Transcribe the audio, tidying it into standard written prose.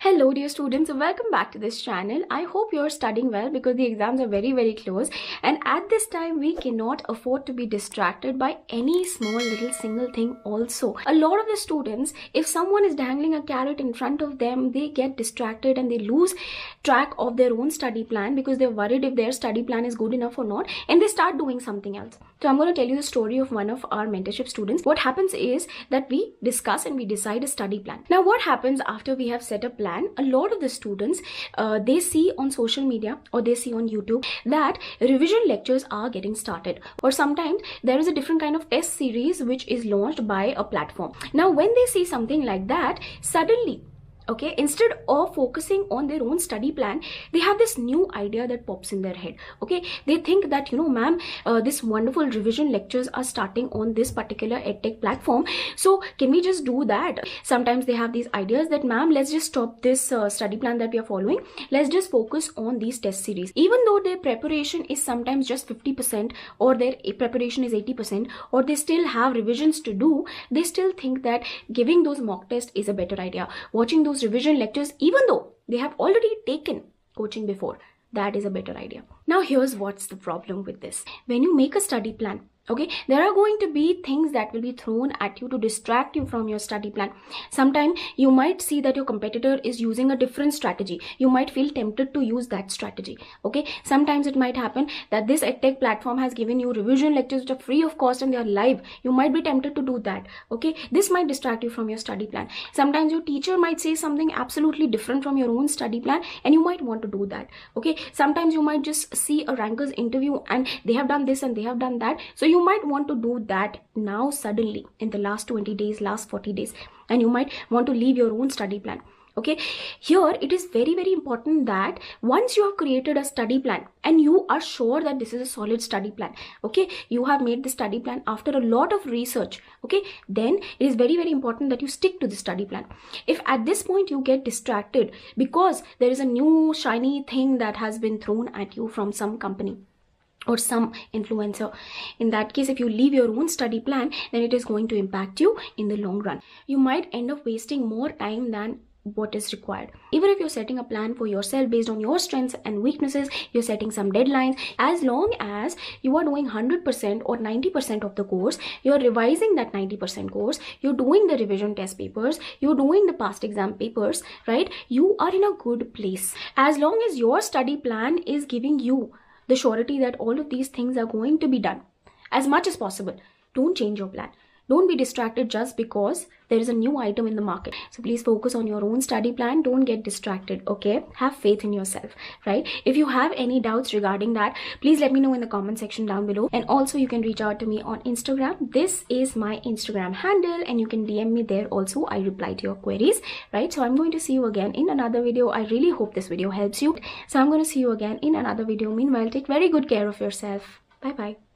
Hello dear students, welcome back to this channel. I hope you're studying well because the exams are very close, and at this time we cannot afford to be distracted by any small little single thing also. A lot of the students, if someone is dangling a carrot in front of them, they get distracted and they lose track of their own study plan because they're worried if their study plan is good enough or not, and they start doing something else. So I'm going to tell you the story of one of our mentorship students. What happens is that we discuss and we decide a study plan. Now what happens after we have set a plan? A lot of the students, they see on social media or they see on YouTube that revision lectures are getting started, or sometimes there is a different kind of test series which is launched by a platform. Now when they see something like that, suddenly, okay, instead of focusing on their own study plan, they have this new idea that pops in their head. Okay, they think that, you know, ma'am, this wonderful revision lectures are starting on this particular edtech platform, so can we just do that? Sometimes they have these ideas that, ma'am, let's just stop this study plan that we are following, let's just focus on these test series. Even though their preparation is sometimes just 50% or their preparation is 80%, or they still have revisions to do, they still think that giving those mock tests is a better idea. Watching those revision lectures, even though they have already taken coaching before, that is a better idea. Now here's what's the problem with this. When you make a study plan, okay, there are going to be things that will be thrown at you to distract you from your study plan. Sometimes you might see that your competitor is using a different strategy. You might feel tempted to use that strategy. Okay, sometimes it might happen that this edtech platform has given you revision lectures which are free of cost and they are live. You might be tempted to do that. Okay, this might distract you from your study plan. Sometimes your teacher might say something absolutely different from your own study plan and you might want to do that. Okay, sometimes you might just see a ranker's interview and they have done this and they have done that, so you might want to do that now suddenly in the last 20 days, last 40 days, and you might want to leave your own study plan. Okay, here it is very important that once you have created a study plan and you are sure that this is a solid study plan, okay, you have made the study plan after a lot of research, okay, then it is very important that you stick to the study plan. If at this point you get distracted because there is a new shiny thing that has been thrown at you from some company or some influencer, in that case, if you leave your own study plan, then it is going to impact you in the long run. You might end up wasting more time than what is required. Even if you're setting a plan for yourself based on your strengths and weaknesses, you're setting some deadlines, as long as you are doing 100% or 90% of the course, you're revising that 90% course, you're doing the revision test papers, you're doing the past exam papers, right? You are in a good place. As long as your study plan is giving you the surety that all of these things are going to be done as much as possible, don't change your plan. Don't be distracted just because there is a new item in the market. So please focus on your own study plan. Don't get distracted, okay? Have faith in yourself, right? If you have any doubts regarding that, please let me know in the comment section down below. And also you can reach out to me on Instagram. This is my Instagram handle and you can DM me there also. I reply to your queries, right? So I'm going to see you again in another video. I really hope this video helps you. So I'm going to see you again in another video. Meanwhile, take very good care of yourself. Bye-bye.